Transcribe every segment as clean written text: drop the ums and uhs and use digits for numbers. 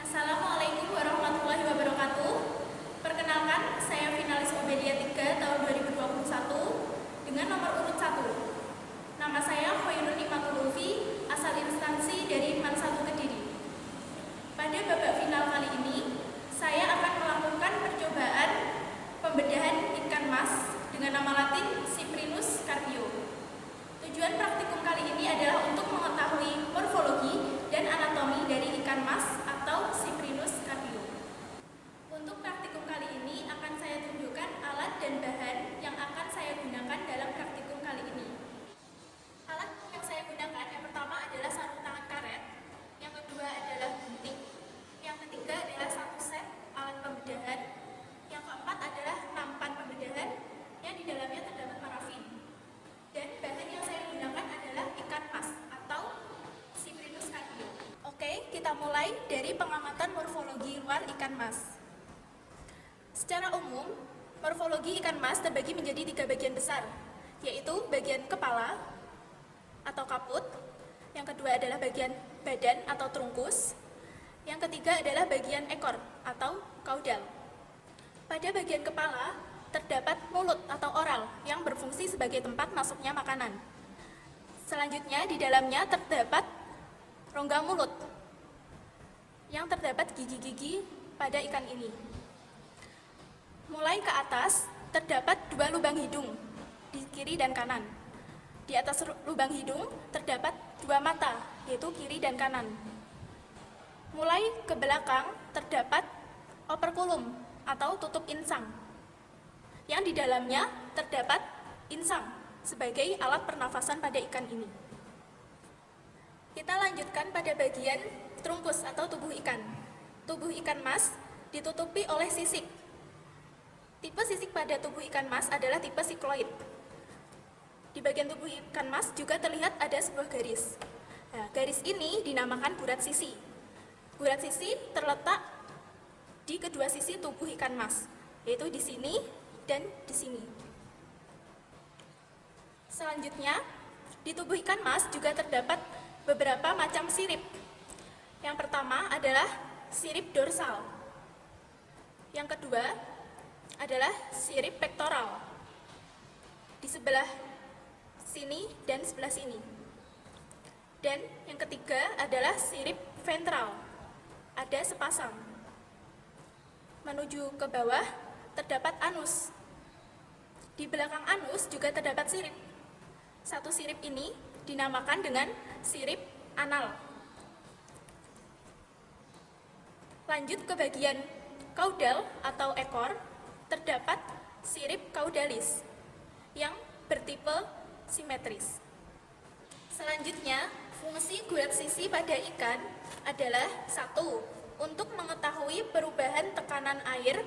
Assalamualaikum warahmatullahi wabarakatuh. Perkenalkan, saya finalis Obedia 3 tahun 2021 dengan nomor urut 1. Nama saya Khoirul Nikmatul Lutfi, asal instansi dari MAN 1 Kediri. Pada babak final kali ini, saya akan melakukan percobaan pembedahan ikan mas dengan nama latin Cyprinus carpio. Tujuan praktikum kali ini adalah untuk mengetahui morfologi dan anatomi dari ikan mas atau Cyprinus carpio. Untuk praktikum kali ini akan saya tunjukkan alat dan bahan yang akan saya gunakan dalam praktikum kali ini. Alat yang saya gunakan yang pertama adalah sarung tangan karet, yang kedua adalah gunting, yang ketiga adalah satu set alat pembedahan, yang keempat adalah nampan pembedahan yang di dalamnya terdapat parafin. Dan bahan yang saya gunakan adalah ikan mas atau Cyprinus carpio. Oke, kita mulai dari pengamatan morfologi luar ikan mas. Secara umum, morfologi ikan mas terbagi menjadi 3 bagian besar, yaitu bagian kepala atau kaput, yang kedua adalah bagian badan atau trunkus, yang ketiga adalah bagian ekor atau kaudal. Pada bagian kepala, terdapat mulut atau oral yang berfungsi sebagai tempat masuknya makanan. Selanjutnya, di dalamnya terdapat rongga mulut yang terdapat gigi-gigi pada ikan ini. Mulai ke atas, terdapat 2 lubang hidung di kiri dan kanan. Di atas lubang hidung terdapat 2 mata, yaitu kiri dan kanan. Mulai ke belakang terdapat operculum atau tutup insang, yang di dalamnya terdapat insang sebagai alat pernafasan pada ikan ini. Kita lanjutkan pada bagian trunkus atau tubuh ikan. Tubuh ikan mas ditutupi oleh sisik. Tipe sisik pada tubuh ikan mas adalah tipe sikloid. Di bagian tubuh ikan mas juga terlihat ada sebuah garis. Nah, garis ini dinamakan burat sisi. Burat sisi terletak di kedua sisi tubuh ikan mas, yaitu di sini dan di sini. Selanjutnya, di tubuh ikan mas juga terdapat beberapa macam sirip. Yang pertama adalah sirip dorsal. Yang kedua adalah sirip pektoral. Di sebelah sini dan sebelah sini. Dan yang ketiga adalah sirip ventral. Ada sepasang. Menuju ke bawah terdapat anus. Di belakang anus juga terdapat sirip. Satu sirip ini dinamakan dengan sirip anal. Lanjut ke bagian kaudal atau ekor, terdapat sirip caudalis yang bertipe simetris. Selanjutnya, fungsi gurat sisi pada ikan adalah 1. Untuk mengetahui perubahan tekanan air,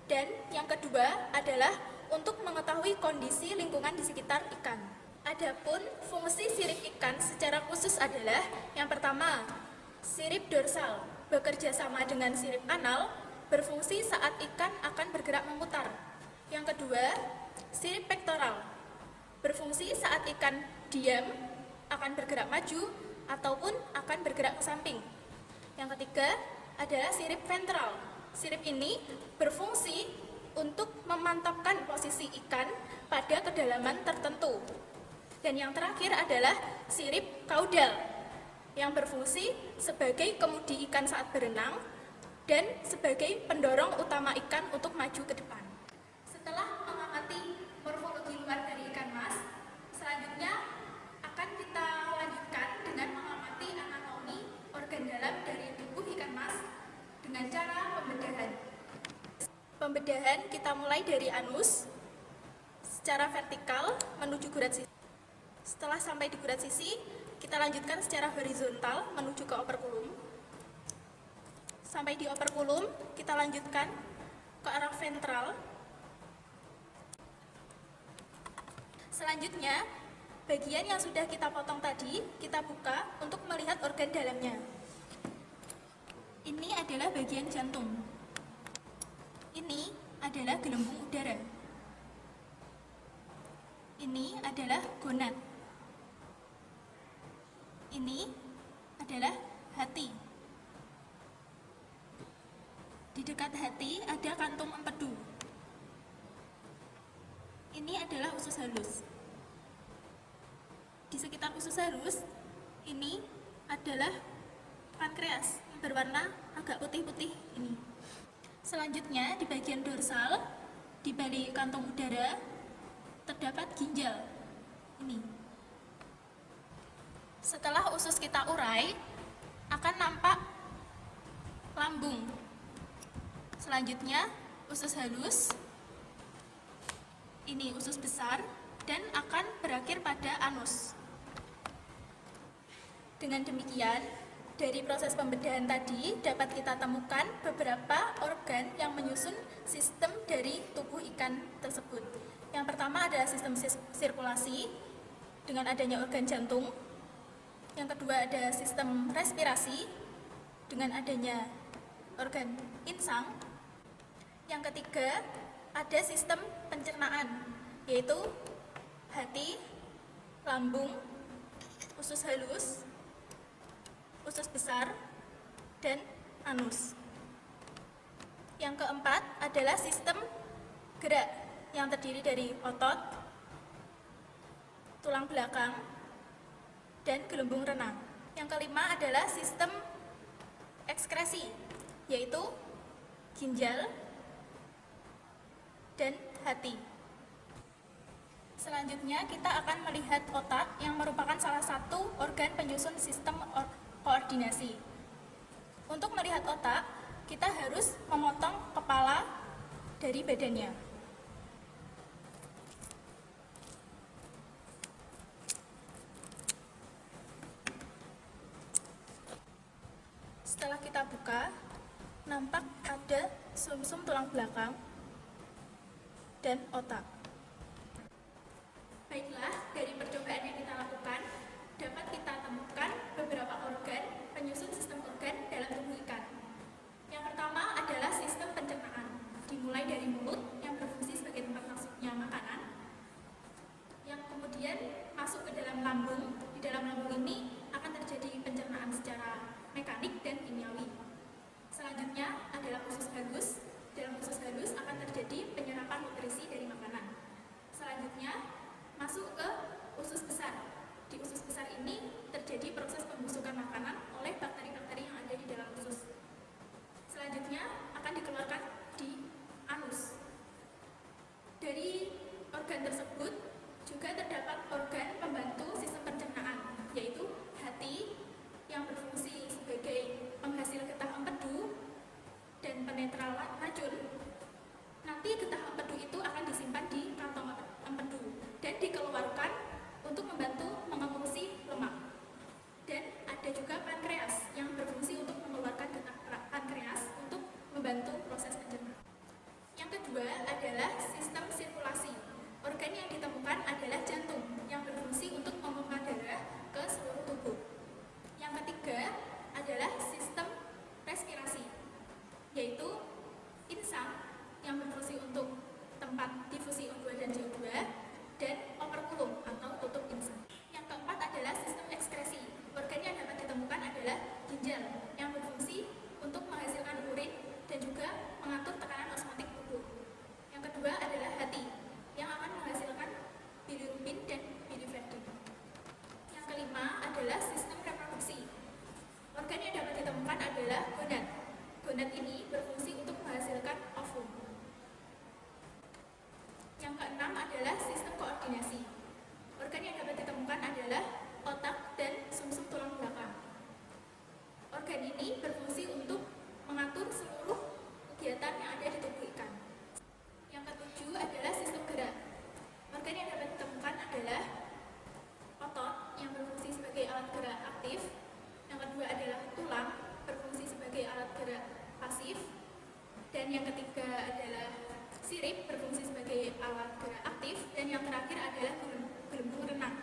dan yang kedua adalah untuk mengetahui kondisi lingkungan di sekitar ikan. Adapun fungsi sirip ikan secara khusus adalah yang pertama, sirip dorsal bekerja sama dengan sirip anal berfungsi saat ikan akan bergerak memutar. Yang kedua, sirip pektoral berfungsi saat ikan diam akan bergerak maju ataupun akan bergerak ke samping. Yang ketiga adalah sirip ventral. Sirip ini berfungsi untuk memantapkan posisi ikan pada kedalaman tertentu. Dan yang terakhir adalah sirip kaudal yang berfungsi sebagai kemudi ikan saat berenang dan sebagai pendorong utama ikan untuk maju ke depan. Setelah mengamati morfologi luar dari ikan mas, selanjutnya akan kita lanjutkan dengan mengamati anatomi organ dalam dari tubuh ikan mas dengan cara pembedahan. Pembedahan kita mulai dari anus secara vertikal menuju gurat sisi. Setelah sampai di gurat sisi, kita lanjutkan secara horizontal menuju ke operculum. Sampai di operculum, kita lanjutkan ke arah ventral. Selanjutnya, bagian yang sudah kita potong tadi, kita buka untuk melihat organ dalamnya. Ini adalah bagian jantung. Ini adalah gelembung udara. Ini adalah gonad. Ini adalah hati. dekat hati ada kantung empedu. Ini adalah usus halus. Di sekitar usus halus ini adalah pankreas yang berwarna agak putih-putih ini. Selanjutnya di bagian dorsal, di balik kantung udara, terdapat ginjal ini. Setelah usus kita urai, akan nampak lambung. Selanjutnya usus halus, ini usus besar, dan akan berakhir pada anus. Dengan demikian, dari proses pembedahan tadi dapat kita temukan beberapa organ yang menyusun sistem dari tubuh ikan tersebut. Yang pertama adalah sistem sirkulasi dengan adanya organ jantung. Yang kedua ada sistem respirasi dengan adanya organ insang. Yang ketiga ada sistem pencernaan, yaitu hati, lambung, usus halus, usus besar, dan anus. Yang keempat adalah sistem gerak yang terdiri dari otot, tulang belakang, dan gelembung renang. Yang kelima adalah sistem ekskresi, yaitu ginjal dan hati. Selanjutnya kita akan melihat otak yang merupakan salah satu organ penyusun sistem koordinasi. Untuk melihat otak, kita harus memotong kepala dari badannya. Setelah kita buka, nampak ada sumsum tulang belakang dan otak. Baiklah, dari percobaan yang kita lakukan, dapat kita temukan beberapa organ penyusun sistem organ dalam tubuh ikan. Yang pertama adalah sistem pencernaan, dimulai dari mulut yang berfungsi sebagai tempat masuknya makanan, yang kemudian masuk ke dalam lambung. Di dalam lambung ini akan terjadi pencernaan secara mekanik dan kimiawi. Selanjutnya adalah usus halus. Dalam usus halus akan terjadi penyerapan nutrisi dari makanan. Selanjutnya masuk ke usus besar. Di usus besar ini terjadi proses pembusukan makanan oleh bakteri-bakteri yang ada di dalam usus. Selanjutnya akan dikeluarkan di anus. Dari organ tersebut juga terdapat organ pembantu sistem pencernaan, yaitu hati yang berfungsi sebagai penghasil getah empedu dan penetral racun. Nanti getah empedu itu akan disimpan di kantong empedu dan dikeluarkan untuk membantu mengonsumsi lemak. Dan ada juga pankreas yang berfungsi untuk mengeluarkan getah pankreas untuk membantu proses pencernaan. Yang kedua adalah sistem sirkulasi. Organ yang ditemukan adalah jantung yang berfungsi untuk memompa darah ke seluruh tubuh. Yang ketiga adalah sistem respirasi, yaitu insang yang berfungsi untuk tempat difusi O2 dan CO2, dan operkulum atau tutup insang. Yang keempat adalah sistem ekskresi. Organ yang dapat ditemukan adalah ginjal yang berfungsi untuk menghasilkan urin dan juga mengatur tekanan osmotik tubuh. Yang kedua adalah hati yang akan menghasilkan bilirubin dan biliverdin. Yang kelima adalah sistem reproduksi. Organ yang dapat ditemukan adalah gonad. Gonad ini berfungsi untuk menghasilkan ovum. Yang keenam adalah sistem koordinasi. Organ yang dapat ditemukan adalah otak dan sumsum tulang belakang. Organ ini berfungsi untuk mengatur seluruh kegiatan yang ada di tubuh ikan. Yang ketujuh adalah sistem gerak. Organ yang dapat ditemukan adalah otot yang berfungsi sebagai alat gerak aktif. Yang kedua adalah tulang, berfungsi sebagai alat gerak pasif. Dan yang ketiga adalah sirip, berfungsi sebagai alat gerak aktif. Dan yang terakhir adalah gelembung renang